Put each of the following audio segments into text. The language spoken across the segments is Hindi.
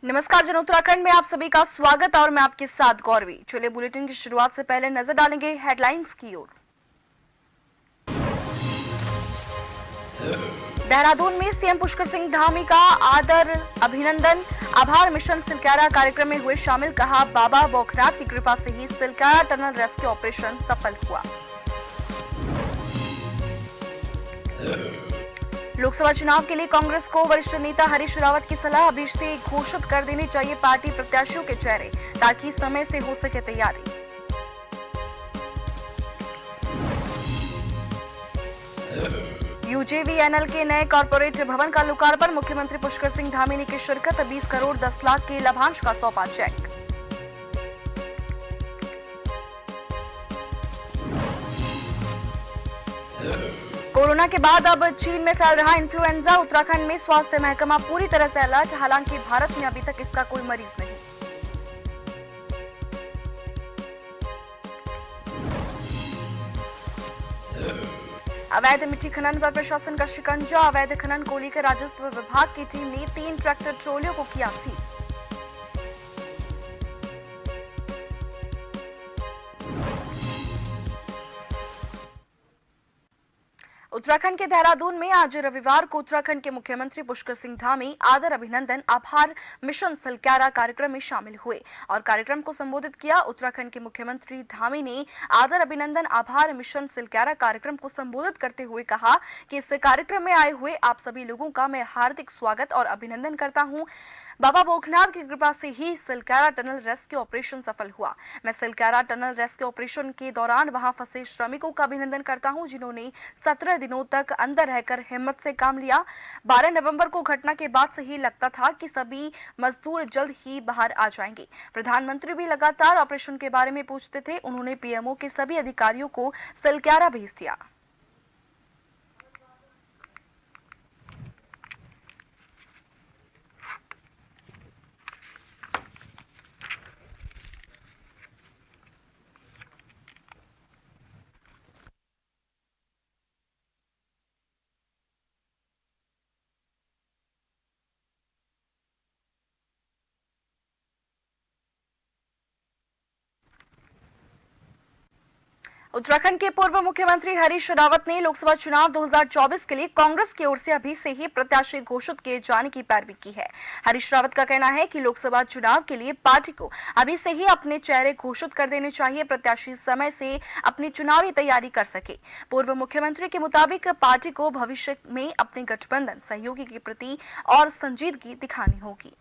नमस्कार जन उत्तराखंड में आप सभी का स्वागत और मैं आपके साथ गौरवी। चलिए बुलेटिन की शुरुआत से पहले नजर डालेंगे हेडलाइंस की ओर। देहरादून में सीएम पुष्कर सिंह धामी का आदर अभिनंदन, आभार मिशन सिलक्यारा कार्यक्रम में हुए शामिल। कहा, बाबा बौखनाथ की कृपा से ही सिलक्यारा टनल रेस्क्यू ऑपरेशन सफल हुआ। लोकसभा चुनाव के लिए कांग्रेस को वरिष्ठ नेता हरीश रावत की सलाह, अभी से घोषित कर देनी चाहिए पार्टी प्रत्याशियों के चेहरे ताकि समय से हो सके तैयारी। यूजेवीएनएल के नए कॉर्पोरेट भवन का लोकार्पण, मुख्यमंत्री पुष्कर सिंह धामी ने की शिरकत। 20 करोड़ 10 लाख के लाभांश का सौंपा चेक। कोरोना के बाद अब चीन में फैल रहा इन्फ्लुएंजा, उत्तराखंड में स्वास्थ्य महकमा पूरी तरह से अलर्ट। हालांकि भारत में अभी तक इसका कोई मरीज नहीं। अवैध मिट्टी खनन पर प्रशासन का शिकंजा, अवैध खनन को लेकर राजस्व विभाग की टीम ने 3 ट्रैक्टर ट्रॉलियों को किया सीज। उत्तराखंड के देहरादून में आज रविवार को उत्तराखंड के मुख्यमंत्री पुष्कर सिंह धामी आदर अभिनंदन आभार मिशन सिलक्यारा कार्यक्रम में शामिल हुए और कार्यक्रम को संबोधित किया। उत्तराखंड के मुख्यमंत्री धामी ने आदर अभिनंदन आभार मिशन सिलक्यारा कार्यक्रम को संबोधित करते हुए कहा कि इस कार्यक्रम में आए हुए आप सभी लोगों का मैं हार्दिक स्वागत और अभिनंदन करता हूं। बाबा बौखनाथ की कृपा से ही सिलक्यारा टनल रेस्क्यू ऑपरेशन सफल हुआ। मैं सिलक्यारा टनल रेस्क्यू ऑपरेशन के दौरान वहां फंसे श्रमिकों का अभिनंदन करता हूं, जिन्होंने 17 दिनों तक अंदर रहकर हिम्मत से काम लिया। 12 नवंबर को घटना के बाद से ही लगता था कि सभी मजदूर जल्द ही बाहर आ जाएंगे। प्रधानमंत्री भी लगातार ऑपरेशन के बारे में पूछते थे। उन्होंने पीएमओ के सभी अधिकारियों को सिलक्यारा भेज दिया। उत्तराखंड के पूर्व मुख्यमंत्री हरीश रावत ने लोकसभा चुनाव 2024 के लिए कांग्रेस की ओर से अभी से ही प्रत्याशी घोषित किए जाने की पैरवी की है। हरीश रावत का कहना है कि लोकसभा चुनाव के लिए पार्टी को अभी से ही अपने चेहरे घोषित कर देने चाहिए, प्रत्याशी समय से अपनी चुनावी तैयारी कर सके। पूर्व मुख्यमंत्री के मुताबिक पार्टी को भविष्य में अपने गठबंधन सहयोगी के प्रति और संजीदगी दिखानी होगी।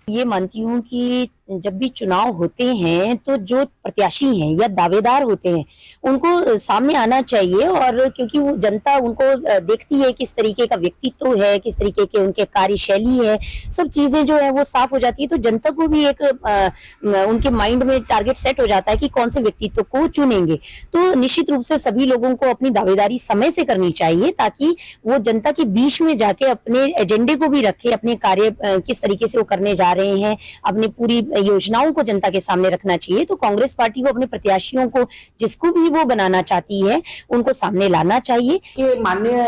ये मानती हूँ कि जब भी चुनाव होते हैं तो जो प्रत्याशी हैं या दावेदार होते हैं उनको सामने आना चाहिए, और क्योंकि वो जनता उनको देखती है किस तरीके का व्यक्तित्व है, किस तरीके के उनके कार्यशैली है, सब चीजें जो है वो साफ हो जाती है। तो जनता को भी एक उनके माइंड में टारगेट सेट हो जाता है कि कौन से व्यक्तित्व को चुनेंगे। तो निश्चित रूप से सभी लोगों को अपनी दावेदारी समय से करनी चाहिए ताकि वो जनता के बीच में जाके अपने एजेंडे को भी रखे, अपने कार्य किस तरीके से वो करने जा रहे हैं, अपनी पूरी योजनाओं को जनता के सामने रखना चाहिए। तो कांग्रेस पार्टी को अपने प्रत्याशियों को जिसको भी वो बनाना चाहती है उनको सामने लाना चाहिए। कि माननीय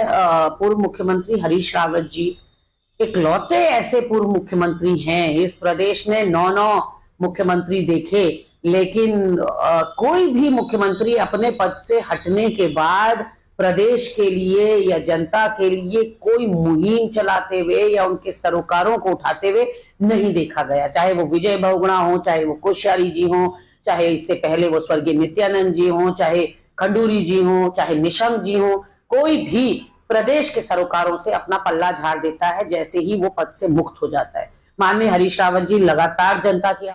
पूर्व मुख्यमंत्री हरीश रावत जी इकलौते ऐसे पूर्व मुख्यमंत्री हैं। इस प्रदेश ने 9 मुख्यमंत्री देखे, लेकिन कोई भी मुख्यमंत्री अपने पद से हटने के बाद प्रदेश के लिए या जनता के लिए कोई मुहिम चलाते हुए या उनके सरोकारों को उठाते हुए नहीं देखा गया। चाहे वो विजय बहुगुणा हो, चाहे वो कोश्यारी जी हो, चाहे इससे पहले वो स्वर्गीय नित्यानंद जी हो, चाहे खंडूरी जी हो, चाहे निशंक जी हो, कोई भी प्रदेश के सरोकारों से अपना पल्ला झाड़ देता है जैसे ही वो पद से मुक्त हो जाता है। माननीय हरीश रावत जी लगातार जनता की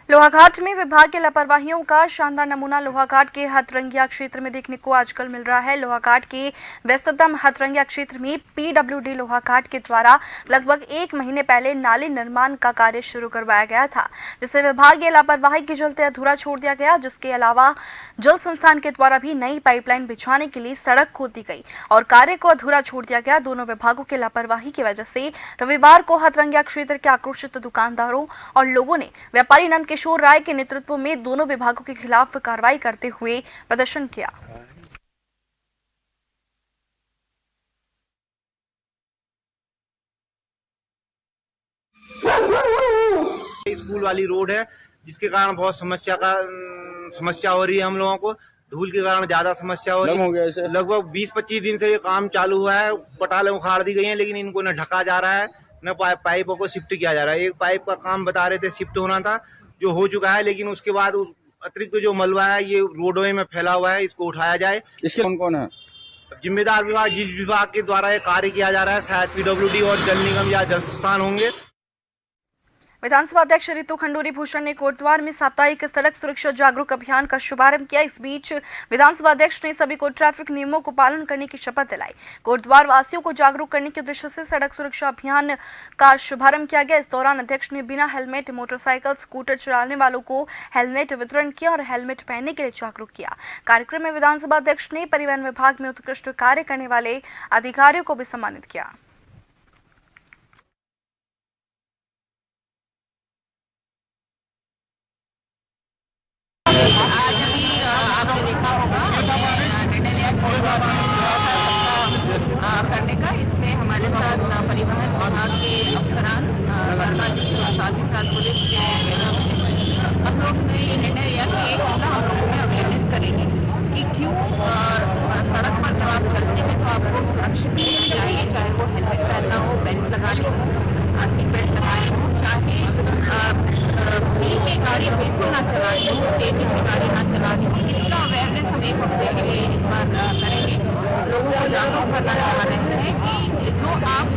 लोहाघाट में विभाग की लापरवाहियों का शानदार नमूना लोहाघाट के हथरंगिया क्षेत्र में देखने को आजकल मिल रहा है। लोहाघाट के व्यस्ततम हथरंगिया क्षेत्र में पीडब्ल्यूडी लोहाघाट के द्वारा लगभग 1 महीने पहले नाले निर्माण का कार्य शुरू करवाया गया था, जिसे विभागीय लापरवाही के चलते अधूरा छोड़ दिया गया। जिसके अलावा जल संस्थान के द्वारा भी नई पाइपलाइन बिछाने के लिए सड़क खोद दी गई और कार्य को अधूरा छोड़ दिया गया। दोनों विभागों की लापरवाही की वजह से रविवार को हथरंगिया क्षेत्र के आक्रोशित दुकानदारों और लोगों ने व्यापारी नंद किशोर राय के नेतृत्व में दोनों विभागों के खिलाफ कार्रवाई करते हुए प्रदर्शन किया। स्कूल वाली रोड है जिसके कारण बहुत समस्या हो रही है। हम लोगों को धूल के कारण ज्यादा समस्या हो रही है। लगभग 20-25 दिन से ये काम चालू हुआ है। पटाले उखाड़ दी गई हैं, लेकिन इनको न ढका जा रहा है न पाइपों को शिफ्ट किया जा रहा है। एक पाइप का काम बता रहे थे शिफ्ट होना था, जो हो चुका है, लेकिन उसके बाद उस अतिरिक्त जो मलबा है ये रोडवे में फैला हुआ है, इसको उठाया जाए। इसके कौन कौन है जिम्मेदार विभाग? जिस विभाग के द्वारा ये कार्य किया जा रहा है, शायद पीडब्ल्यूडी और जल निगम या जल संस्थान होंगे। विधानसभा अध्यक्ष रितु खंडूरी भूषण ने कोटद्वार में साप्ताहिक सड़क सुरक्षा जागरूक अभियान का शुभारंभ किया। इस बीच विधानसभा अध्यक्ष ने सभी को ट्रैफिक नियमों को पालन करने की शपथ दिलाई। कोटद्वार वासियों को जागरूक करने के उद्देश्य से सड़क सुरक्षा अभियान का शुभारंभ किया गया। इस दौरान अध्यक्ष ने बिना हेलमेट मोटरसाइकिल स्कूटर चलाने वालों को हेलमेट वितरण किया और हेलमेट पहनने के लिए जागरूक किया। कार्यक्रम में विधानसभा अध्यक्ष ने परिवहन विभाग में उत्कृष्ट कार्य करने वाले अधिकारियों को भी सम्मानित किया। आज अभी आपने देखा होगा हमने निर्णय लिया करने का। इसमें हमारे साथ परिवहन विभाग के अफसरान शर्मा जी और साथ ही साथ पुलिस के हम लोग ने ये निर्णय लिया कि एक घंटा हम लोगों में अवेयरनेस करेंगे कि क्यों सड़क पर जब आप चलते हैं तो आपको सुरक्षित रहना चाहिए, चाहे वो हेलमेट पहनना हो, बेल्ट लगानी हो, सीट बेल्ट लगानी हो, चाहे गाड़ी बिल्कुल ना चलानी हो, तेजी से गाड़ी ना चलानी हो। इसका अवेयरनेस हम एक हफ्ते के लिए इस बार करेंगे। लोगों को जागरूक करना चाह रहे हैं कि जो आप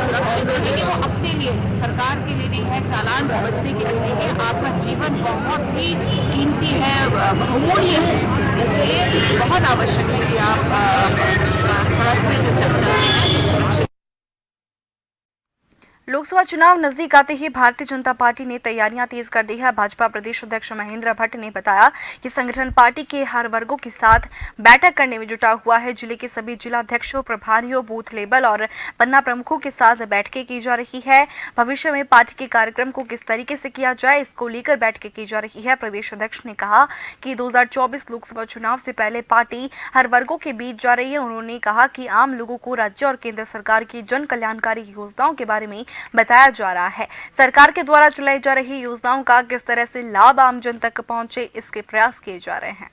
सुरक्षित रहेंगे वो अपने लिए, सरकार के लिए नहीं है, चालान से बचने के लिए नहीं है। आपका जीवन बहुत ही कीमती है, बहुमूल्य है, इसलिए बहुत आवश्यक है कि आप सड़क में जो चल रहे हैं सुरक्षित। लोकसभा चुनाव नजदीक आते ही भारतीय जनता पार्टी ने तैयारियां तेज कर दी है। भाजपा प्रदेश अध्यक्ष महेंद्र भट्ट ने बताया कि संगठन पार्टी के हर वर्गों के साथ बैठक करने में जुटा हुआ है। जिले के सभी जिलाध्यक्षों, प्रभारियों, बूथ लेवल और पन्ना प्रमुखों के साथ बैठकें की जा रही है। भविष्य में पार्टी के कार्यक्रम को किस तरीके से किया जाए, इसको लेकर बैठकें की जा रही है। प्रदेश अध्यक्ष ने कहा कि 2024 लोकसभा चुनाव से पहले पार्टी हर वर्गों के बीच जा रही है। उन्होंने कहा कि आम लोगों को राज्य और केंद्र सरकार की जन कल्याणकारी योजनाओं के बारे में बताया जा रहा है। सरकार के द्वारा चलाई जा रही योजनाओं का किस तरह से लाभ आम जन तक पहुंचे, इसके प्रयास किए जा रहे हैं।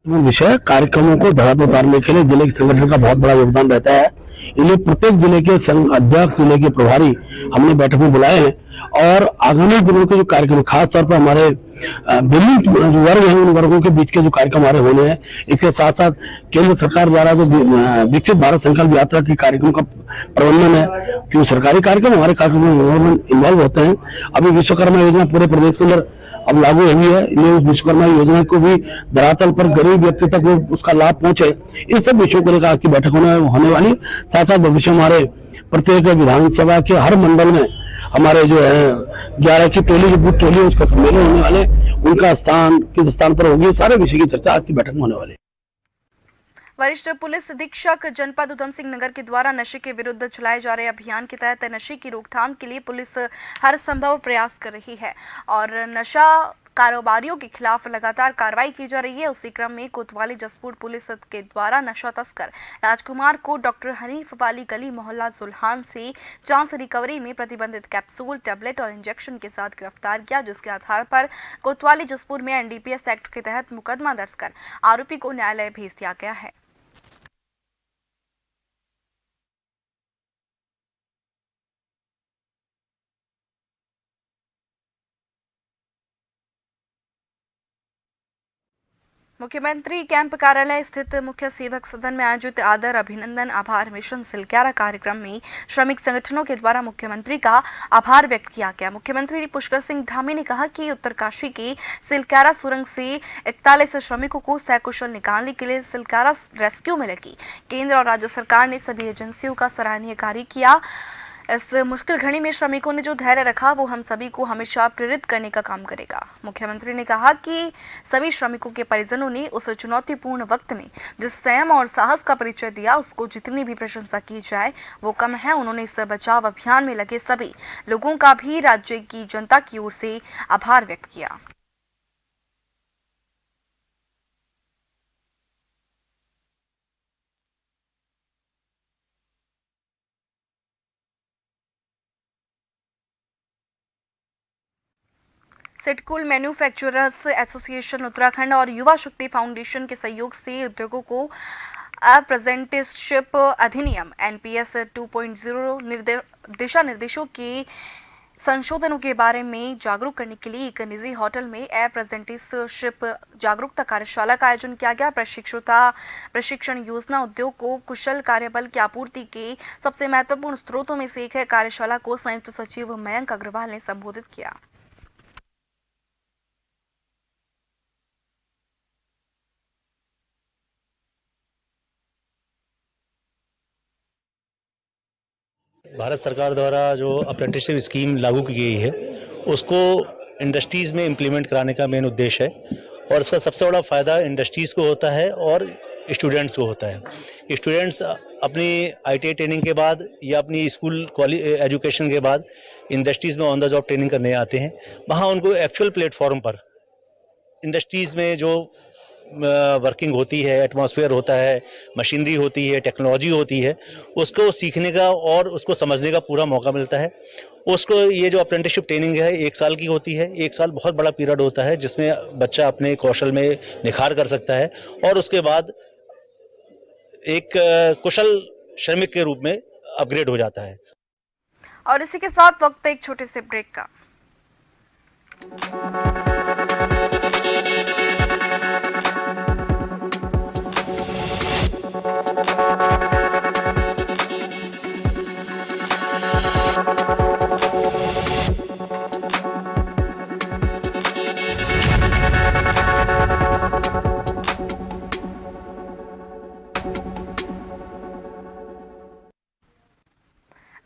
विषय कार्यक्रमों को धरा उतारने के लिए जिले के संगठन का बहुत बड़ा योगदान रहता है। इसलिए प्रत्येक जिले के संघ अध्यक्ष, जिले के प्रभारी हमने बैठक में बुलाए हैं और आगामी दिनों के जो कार्यक्रम, खास तौर पर हमारे विभिन्न जो वर्ग हैं उन वर्गों के बीच के जो कार्यक्रम हमारे होने हैं, इसके साथ साथ केंद्र सरकार द्वारा जो विकसित भारत संकल्प यात्रा के कार्यक्रम का प्रबंधन है, क्यों सरकारी कार्यक्रम हमारे कार्यक्रम में इन्वॉल्व होते हैं। अभी विश्वकर्मा योजना पूरे प्रदेश के अंदर अब लागू हुई है, इसलिए उस विश्वकर्मा योजना को भी धरातल पर गरीब व्यक्ति तक वो उसका लाभ पहुंचे, इन सब विषयों को लेकर की बैठक होने वाली। साथ साथ भविष्य हमारे प्रत्येक विधानसभा के हर मंडल में हमारे जो है 11 की टोली, जो बूथ टोली, उसका सम्मेलन होने वाले, उनका स्थान किस स्थान पर होगी, सारे विषय की चर्चा आज की बैठक में होने वाली। वरिष्ठ पुलिस अधीक्षक जनपद उधम सिंह नगर के द्वारा नशे के विरुद्ध चलाए जा रहे अभियान के तहत नशे की रोकथाम के लिए पुलिस हर संभव प्रयास कर रही है और नशा कारोबारियों के खिलाफ लगातार कार्रवाई की जा रही है। उसी क्रम में कोतवाली जसपुर पुलिस के द्वारा नशा तस्कर राजकुमार को डॉक्टर हनीफ वाली गली मोहल्ला जुल्हान से चांस रिकवरी में प्रतिबंधित कैप्सूल, टैबलेट और इंजेक्शन के साथ गिरफ्तार किया, जिसके आधार पर कोतवाली जसपुर में एनडीपीएस एक्ट के तहत मुकदमा दर्ज कर आरोपी को न्यायालय भेज दिया गया है। मुख्यमंत्री कैंप कार्यालय स्थित मुख्य सेवक सदन में आयोजित आदर अभिनंदन आभार मिशन सिलक्यारा कार्यक्रम में श्रमिक संगठनों के द्वारा मुख्यमंत्री का आभार व्यक्त किया गया। मुख्यमंत्री पुष्कर सिंह धामी ने कहा कि उत्तरकाशी की सिलक्यारा सुरंग से 41 श्रमिकों को सकुशल निकालने के लिए सिलक्यारा रेस्क्यू में लगी केंद्र और राज्य सरकार ने सभी एजेंसियों का सराहनीय कार्य किया। इस मुश्किल घड़ी में श्रमिकों ने जो धैर्य रखा वो हम सभी को हमेशा प्रेरित करने का काम करेगा। मुख्यमंत्री ने कहा कि सभी श्रमिकों के परिजनों ने उस चुनौतीपूर्ण वक्त में जिस संयम और साहस का परिचय दिया उसको जितनी भी प्रशंसा की जाए वो कम है। उन्होंने इस बचाव अभियान में लगे सभी लोगों का भी राज्य की जनता की ओर से आभार व्यक्त किया। सिडकुल मैन्युफैक्चरर्स एसोसिएशन उत्तराखंड और युवा शक्ति फाउंडेशन के सहयोग से उद्योगों को अप्रेंटिसशिप अधिनियम NPS 2.0 दिशा निर्देशों के संशोधनों के बारे में जागरूक करने के लिए एक निजी होटल में अप्रेंटिसशिप जागरूकता कार्यशाला का आयोजन किया गया। प्रशिक्षण योजना उद्योग को कुशल कार्यबल की आपूर्ति के सबसे महत्वपूर्ण स्रोतों में से एक है। कार्यशाला को संयुक्त सचिव मयंक अग्रवाल ने संबोधित किया। भारत सरकार द्वारा जो अप्रेंटिसशिप स्कीम लागू की गई है उसको इंडस्ट्रीज़ में इम्प्लीमेंट कराने का मेन उद्देश्य है और इसका सबसे बड़ा फ़ायदा इंडस्ट्रीज़ को होता है और स्टूडेंट्स को होता है। स्टूडेंट्स अपनी ITI ट्रेनिंग के बाद या अपनी स्कूल एजुकेशन के बाद इंडस्ट्रीज़ में ऑन द जॉब ट्रेनिंग करने आते हैं। वहाँ उनको एक्चुअल प्लेटफॉर्म पर इंडस्ट्रीज़ में जो वर्किंग होती है, एटमॉस्फेयर होता है, मशीनरी होती है, टेक्नोलॉजी होती है, उसको सीखने का और उसको समझने का पूरा मौका मिलता है। उसको ये जो अप्रेंटिसशिप ट्रेनिंग है 1 साल की होती है। 1 साल बहुत बड़ा पीरियड होता है जिसमें बच्चा अपने कौशल में निखार कर सकता है और उसके बाद एक कुशल श्रमिक के रूप में अपग्रेड हो जाता है। और इसी के साथ वक्त एक छोटे से ब्रेक का।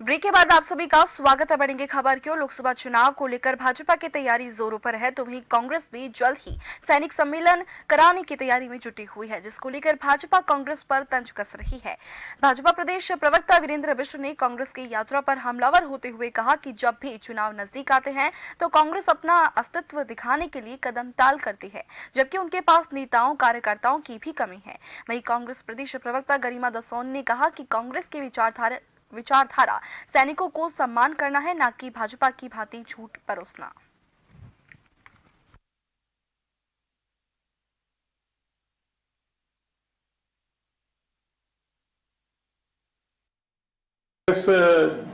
ब्रेक के बाद आप सभी का स्वागत है। बढ़ेंगे खबर की ओर। लोकसभा चुनाव को लेकर भाजपा की तैयारी जोरों पर है तो वहीं कांग्रेस भी जल्द ही सैनिक सम्मेलन कराने की तैयारी में जुटी हुई है, जिसको लेकर भाजपा कांग्रेस पर तंज कस रही है। भाजपा प्रदेश प्रवक्ता वीरेंद्र बिष्ट ने कांग्रेस की यात्रा पर हमलावर होते हुए कहा कि जब भी चुनाव नजदीक आते हैं तो कांग्रेस अपना अस्तित्व दिखाने के लिए कदम टाल करती है, जबकि उनके पास नेताओं कार्यकर्ताओं की भी कमी है। वहीं कांग्रेस प्रदेश प्रवक्ता गरिमा दसोनी ने कहा कि कांग्रेस की विचारधारा सैनिकों को सम्मान करना है, न कि भाजपा की भांति झूठ परोसना।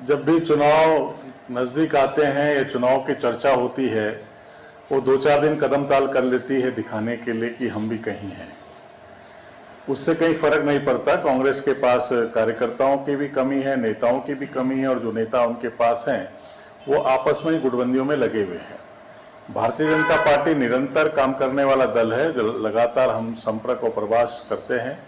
जब भी चुनाव नजदीक आते हैं या चुनाव की चर्चा होती है वो 2-4 दिन कदम ताल कर लेती है दिखाने के लिए कि हम भी कहीं हैं। उससे कहीं फर्क नहीं पड़ता। कांग्रेस के पास कार्यकर्ताओं की भी कमी है, नेताओं की भी कमी है और जो नेता उनके पास हैं वो आपस में ही गुटबंदियों में लगे हुए हैं। भारतीय जनता पार्टी निरंतर काम करने वाला दल है। लगातार हम संपर्क और प्रवास करते हैं।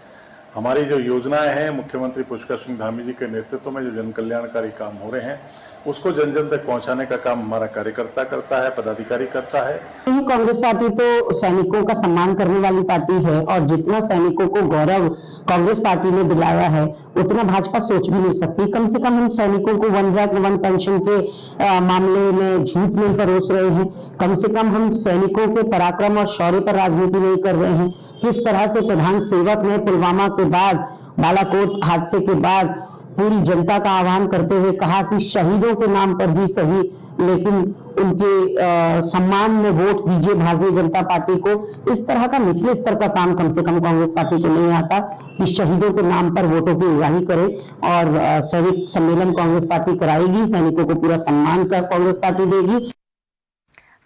हमारी जो योजनाएं हैं मुख्यमंत्री पुष्कर सिंह धामी जी के नेतृत्व में जो जन कल्याणकारी काम हो रहे हैं उसको जन जन तक पहुंचाने का काम हमारा कार्यकर्ता करता है, पदाधिकारी करता है। कांग्रेस पार्टी तो सैनिकों का सम्मान करने वाली पार्टी है और जितना सैनिकों को गौरव कांग्रेस पार्टी ने दिलाया है उतना भाजपा सोच भी नहीं सकती। कम से कम हम सैनिकों को 1 रैंक 1 पेंशन के मामले में झूठ नहीं परोस रहे हैं। कम से कम हम सैनिकों के पराक्रम और शौर्य पर राजनीति नहीं कर रहे हैं। किस तरह से प्रधान सेवक ने पुलवामा के बाद, बालाकोट हादसे के बाद पूरी जनता का आह्वान करते हुए कहा कि शहीदों के नाम पर भी सही लेकिन उनके सम्मान में वोट दीजिए भारतीय जनता पार्टी को। इस तरह का निचले स्तर का काम कम से कम कांग्रेस पार्टी को नहीं आता कि शहीदों के नाम पर वोटों की उगाही करे। और सैनिक सम्मेलन कांग्रेस पार्टी कराएगी, सैनिकों को पूरा सम्मान कर कांग्रेस पार्टी देगी।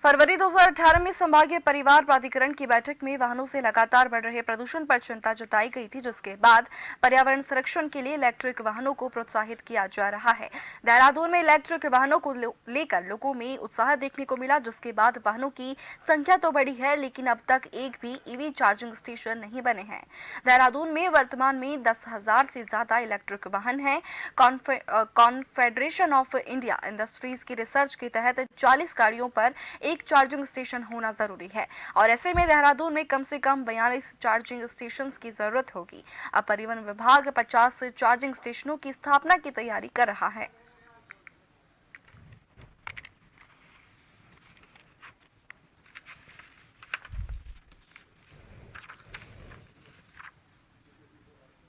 फरवरी 2018 में संभागीय परिवार प्राधिकरण की बैठक में वाहनों से लगातार बढ़ रहे प्रदूषण पर चिंता जताई गई थी, जिसके बाद पर्यावरण संरक्षण के लिए इलेक्ट्रिक वाहनों को प्रोत्साहित किया जा रहा है। देहरादून में इलेक्ट्रिक वाहनों को लेकर लोगों में उत्साह देखने को मिला, जिसके बाद वाहनों की संख्या तो बढ़ी है, लेकिन अब तक एक भी ईवी चार्जिंग स्टेशन नहीं बने हैं। देहरादून में वर्तमान में 10,000 से ज्यादा इलेक्ट्रिक वाहन हैं। कॉन्फेडरेशन ऑफ इंडिया इंडस्ट्रीज की रिसर्च के तहत 40 गाड़ियों पर एक चार्जिंग स्टेशन होना जरूरी है और ऐसे में देहरादून में कम से कम 42 चार्जिंग स्टेशन की जरूरत होगी। अब परिवहन विभाग 50 चार्जिंग स्टेशनों की स्थापना की तैयारी कर रहा है।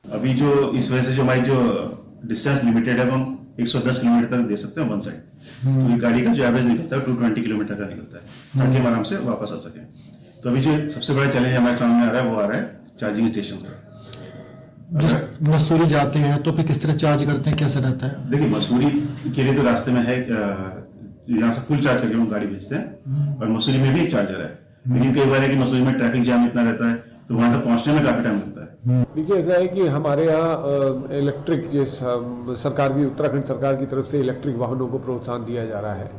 अभी जो इस वजह से जो हमारी जो डिस्टेंस लिमिटेड है वो हम 110 किलोमीटर तक दे सकते हैं वन साइड। तो ये गाड़ी का जो एवरेज निकलता है 220 किलोमीटर का निकलता है ताकि हम आराम से वापस आ सके। तो अभी जो सबसे बड़ा चैलेंज हमारे सामने आ रहा है वो आ रहा है चार्जिंग स्टेशन का। मसूरी जाते हैं तो फिर किस तरह चार्ज करते हैं, कैसे रहता है? देखिए मसूरी के लिए तो रास्ते में है, यहाँ से फुल चार्ज करके हम गाड़ी भेजते हैं और मसूरी में भी एक चार्जर है, लेकिन कई बार है कि मसूरी में ट्रैफिक जाम इतना रहता है तो वहां तक पहुंचने में काफी टाइम लगता है। देखिए ऐसा है कि हमारे यहाँ इलेक्ट्रिक जो सरकार की उत्तराखंड सरकार की तरफ से इलेक्ट्रिक वाहनों को प्रोत्साहन दिया जा रहा है,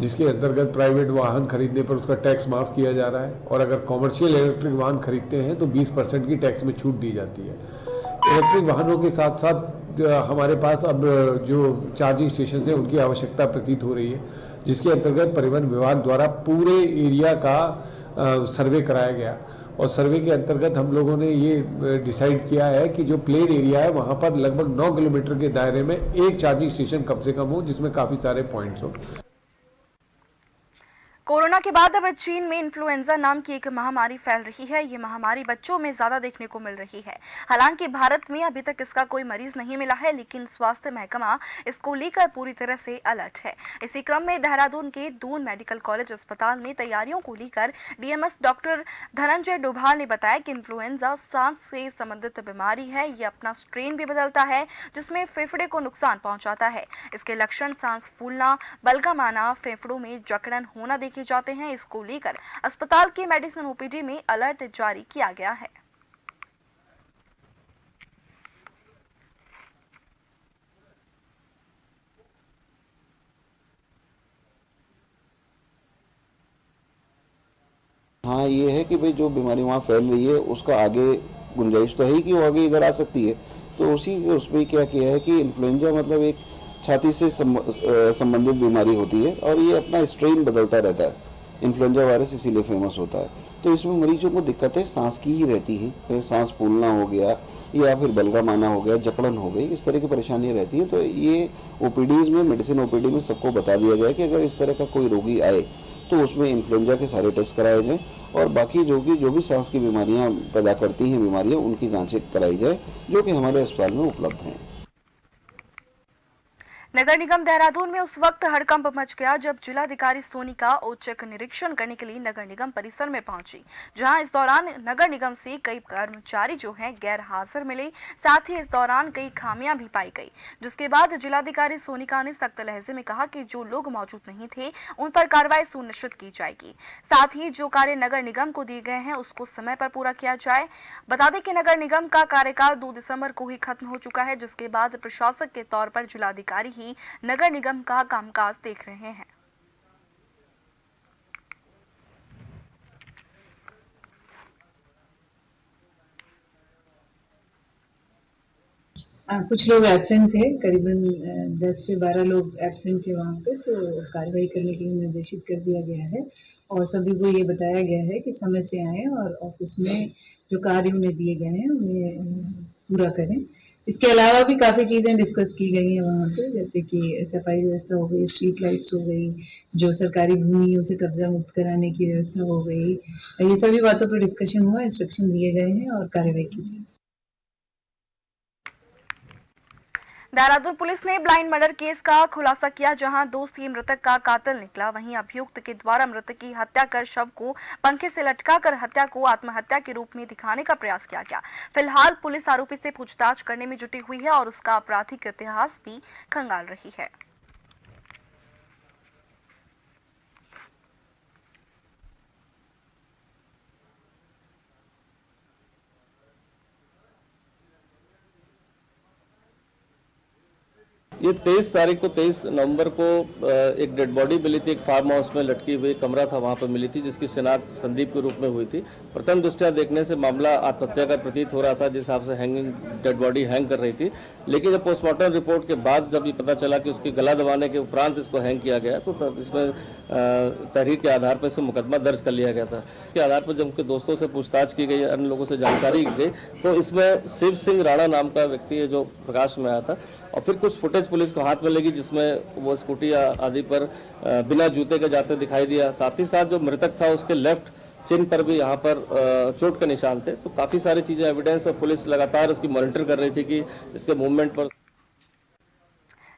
जिसके अंतर्गत प्राइवेट वाहन खरीदने पर उसका टैक्स माफ़ किया जा रहा है और अगर कॉमर्शियल इलेक्ट्रिक वाहन खरीदते हैं तो 20% की टैक्स में छूट दी जाती है। इलेक्ट्रिक वाहनों के साथ साथ हमारे पास अब जो चार्जिंग स्टेशन है उनकी आवश्यकता प्रतीत हो रही है, जिसके अंतर्गत परिवहन विभाग द्वारा पूरे एरिया का सर्वे कराया गया और सर्वे के अंतर्गत हम लोगों ने ये डिसाइड किया है कि जो प्लेन एरिया है वहाँ पर लगभग 9 किलोमीटर के दायरे में एक चार्जिंग स्टेशन कम से कम हो, जिसमें काफ़ी सारे पॉइंट्स हो। कोरोना के बाद अब चीन में इन्फ्लुएंजा नाम की एक महामारी फैल रही है। ये महामारी बच्चों में ज्यादा देखने को मिल रही है। हालांकि भारत में अभी तक इसका कोई मरीज नहीं मिला है, लेकिन स्वास्थ्य महकमा इसको लेकर पूरी तरह से अलर्ट है। इसी क्रम में देहरादून के दून मेडिकल कॉलेज अस्पताल में तैयारियों को लेकर डीएमएस डॉक्टर धनंजय डोभाल ने बताया कि इन्फ्लुएंजा सांस से संबंधित बीमारी है। ये अपना स्ट्रेन भी बदलता है, जिसमें फेफड़े को नुकसान पहुंचाता है। इसके लक्षण सांस फूलना, बलगम आना, फेफड़ों में जकड़न होना देखे जाते हैं। इसको लेकर अस्पताल की मेडिसिन ओपीडी में अलर्ट जारी किया गया है। हाँ ये है कि भाई जो बीमारी वहाँ फैल रही है उसका आगे गुंजाइश तो है ही कि वो आगे इधर आ सकती है, तो उसी उसमें क्या किया है कि इन्फ्लुएंजा मतलब एक छाती से संबंधित बीमारी होती है और ये अपना स्ट्रेन बदलता रहता है। इन्फ्लुएंजा वायरस इसीलिए फेमस होता है। तो इसमें मरीजों को दिक्कतें सांस की ही रहती है, तो सांस फूलना हो गया या फिर बलगम आना हो गया, जकड़न हो गई, इस तरह की परेशानियां रहती हैं। तो ये ओपीडीज में, मेडिसिन ओपीडी में सबको बता दिया गया है कि अगर इस तरह का कोई रोगी आए तो उसमें इन्फ्लुएंजा के सारे टेस्ट कराए जाएं और बाकी जो भी सांस की बीमारियां पैदा करती हैं बीमारियां, उनकी जांचें कराई जाए, जो कि हमारे अस्पताल में उपलब्ध हैं। नगर निगम देहरादून में उस वक्त हड़कंप मच गया जब जिलाधिकारी सोनिका औचक निरीक्षण करने के लिए नगर निगम परिसर में पहुंची, जहां इस दौरान नगर निगम से कई कर्मचारी जो हैं गैर हाजिर मिले। साथ ही इस दौरान कई खामियां भी पाई गई, जिसके बाद जिलाधिकारी सोनिका ने सख्त लहजे में कहा कि जो लोग मौजूद नहीं थे उन पर कार्रवाई सुनिश्चित की जाएगी। साथ ही जो कार्य नगर निगम को दिए गए हैं उसको समय पर पूरा किया जाए। बता दें कि नगर निगम का कार्यकाल 2 दिसंबर को ही खत्म हो चुका है, जिसके बाद प्रशासक के तौर पर जिलाधिकारी ही नगर निगम का कामकाज देख रहे हैं। कुछ लोग एब्सेंट थे, करीबन 10 से 12 लोग एब्सेंट थे वहाँ पे, तो कार्रवाई करने के लिए निर्देशित कर दिया गया है और सभी को ये बताया गया है कि समय से आएं और ऑफिस में जो कार्य उन्हें दिए गए हैं उन्हें पूरा करें। इसके अलावा भी काफ़ी चीज़ें डिस्कस की गई हैं वहाँ पे, जैसे कि सफाई व्यवस्था हो गई, स्ट्रीट लाइट्स हो गई, जो सरकारी भूमियों से कब्जा मुक्त कराने की व्यवस्था हो गई। ये सभी बातों पर डिस्कशन हुआ, इंस्ट्रक्शन दिए गए हैं और कार्रवाई की जाए। देहरादून पुलिस ने ब्लाइंड मर्डर केस का खुलासा किया, जहां दोस्त ही मृतक का कातिल निकला। वहीं अभियुक्त के द्वारा मृतक की हत्या कर शव को पंखे से लटकाकर हत्या को आत्महत्या के रूप में दिखाने का प्रयास किया गया। फिलहाल पुलिस आरोपी से पूछताछ करने में जुटी हुई है और उसका आपराधिक इतिहास भी खंगाल रही है। ये 23 तारीख को 23 नवंबर को एक डेड बॉडी मिली थी, एक फार्म हाउस में लटकी हुई कमरा था वहाँ पर मिली थी, जिसकी शिनाख्त संदीप के रूप में हुई थी। प्रथम दृष्टया देखने से मामला आत्महत्या का प्रतीत हो रहा था, जिस हिसाब से हैंगिंग डेड बॉडी हैंग कर रही थी। लेकिन जब पोस्टमार्टम रिपोर्ट के बाद जब ये पता चला कि उसकी गला दबाने के उपरांत इसको हैंग किया गया, तो इसमें तहरीर के आधार पर इसमें मुकदमा दर्ज कर लिया गया था। के आधार पर जब उनके दोस्तों से पूछताछ की गई, अन्य लोगों से जानकारी की गई, तो इसमें शिव सिंह राणा नाम का व्यक्ति है जो प्रकाश में आया था। और फिर कुछ फुटेज पुलिस को हाथ में लगी जिसमें वो स्कूटी आदि पर बिना जूते के जाते दिखाई दिया। साथ ही साथ जो मृतक था उसके लेफ्ट चिन पर भी यहाँ पर चोट के निशान थे। तो काफ़ी सारी चीज़ें एविडेंस, और पुलिस लगातार उसकी मॉनिटर कर रही थी कि इसके मूवमेंट पर।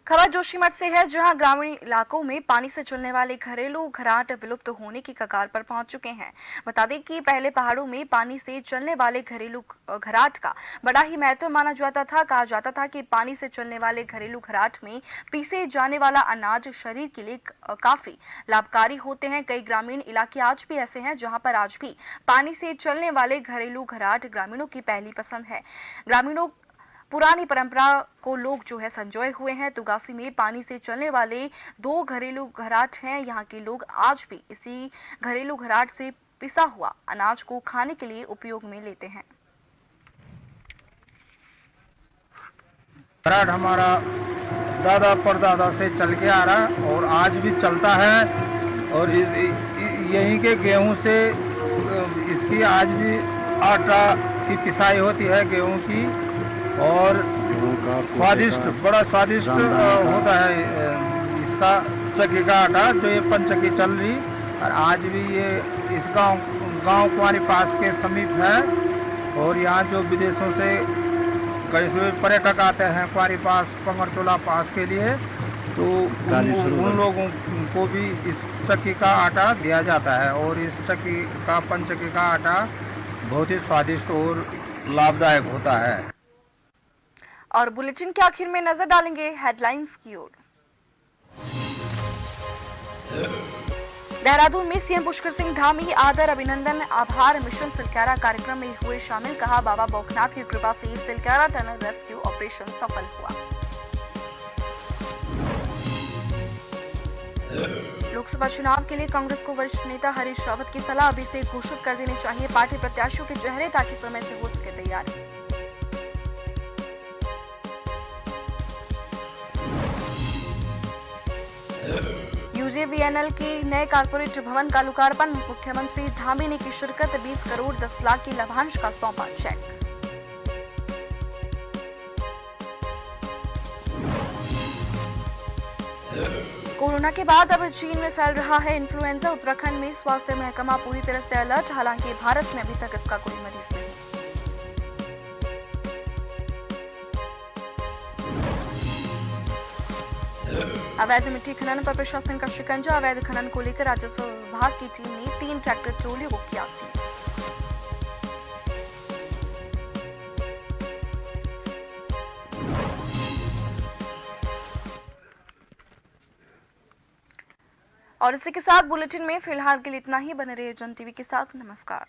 खबर जोशीमठ से है, जहां ग्रामीण इलाकों में पानी से चलने वाले घरेलू घराट विलुप्त होने की कगार पर पहुंच चुके हैं। बता दें कि पहले पहाड़ों में पानी से चलने वाले घरेलू घराट का बड़ा ही महत्व माना जाता था। कहा जाता था कि पानी से चलने वाले घरेलू घराट में पीसे जाने वाला अनाज शरीर के लिए काफी लाभकारी होते हैं। कई ग्रामीण इलाके आज भी ऐसे हैं जहां पर आज भी पानी से चलने वाले घरेलू घराट ग्रामीणों की पहली पसंद है। ग्रामीणों पुरानी परंपरा को लोग जो है संजोए हुए हैं। तुगासी में पानी से चलने वाले 2 घरेलू घराट हैं। यहाँ के लोग आज भी इसी घरेलू घराट से पिसा हुआ अनाज को खाने के लिए उपयोग में लेते हैं। घराट हमारा दादा परदादा से चल के आ रहा है और आज भी चलता है। और यहीं के गेहूं से इसकी आज भी आटा की पिसाई होती है, गेहूं की, और स्वादिष्ट, बड़ा स्वादिष्ट होता है इसका चक्की का आटा, जो ये पंचक्की चल रही। और आज भी ये इस गांव कुमारी पास के समीप है। और यहाँ जो विदेशों से कई से पर्यटक आते हैं कुमारी पास, पंगरचोला पास के लिए, तो उन लोगों को भी इस चक्की का आटा दिया जाता है। और इस चक्की का, पंचक्की का आटा बहुत ही स्वादिष्ट और लाभदायक होता है। और बुलेटिन के आखिर में नजर डालेंगे हेडलाइंस की ओर। देहरादून में सीएम पुष्कर सिंह धामी आदर अभिनंदन आभार मिशन सिलक्यारा कार्यक्रम में हुए शामिल। कहा, बाबा बौखनाथ की कृपा से सिलक्यारा टनल रेस्क्यू ऑपरेशन सफल हुआ। लोकसभा चुनाव के लिए कांग्रेस को वरिष्ठ नेता हरीश रावत की सलाह, अभी से घोषित कर देने चाहिए पार्टी प्रत्याशियों के चेहरे ताकि समय से हो सके तैयारी। यूजेवीएनएल के नए कारपोरेट भवन का लोकार्पण, मुख्यमंत्री धामी ने की शिरकत। 20 करोड़ 10 लाख की लाभांश का सौंपा चेक। कोरोना के बाद अब चीन में फैल रहा है इन्फ्लुएंजा। उत्तराखंड में स्वास्थ्य महकमा पूरी तरह से अलर्ट, हालांकि भारत में अभी तक इसका कोई मरीज नहीं। अवैध मिट्टी खनन पर प्रशासन का शिकंजा, अवैध खनन को लेकर राजस्व विभाग की टीम ने 3 ट्रैक्टर ट्रोलियों को किया सीज। और इसी के साथ बुलेटिन में फिलहाल के लिए इतना ही। बने रहिए जन टीवी के साथ। नमस्कार।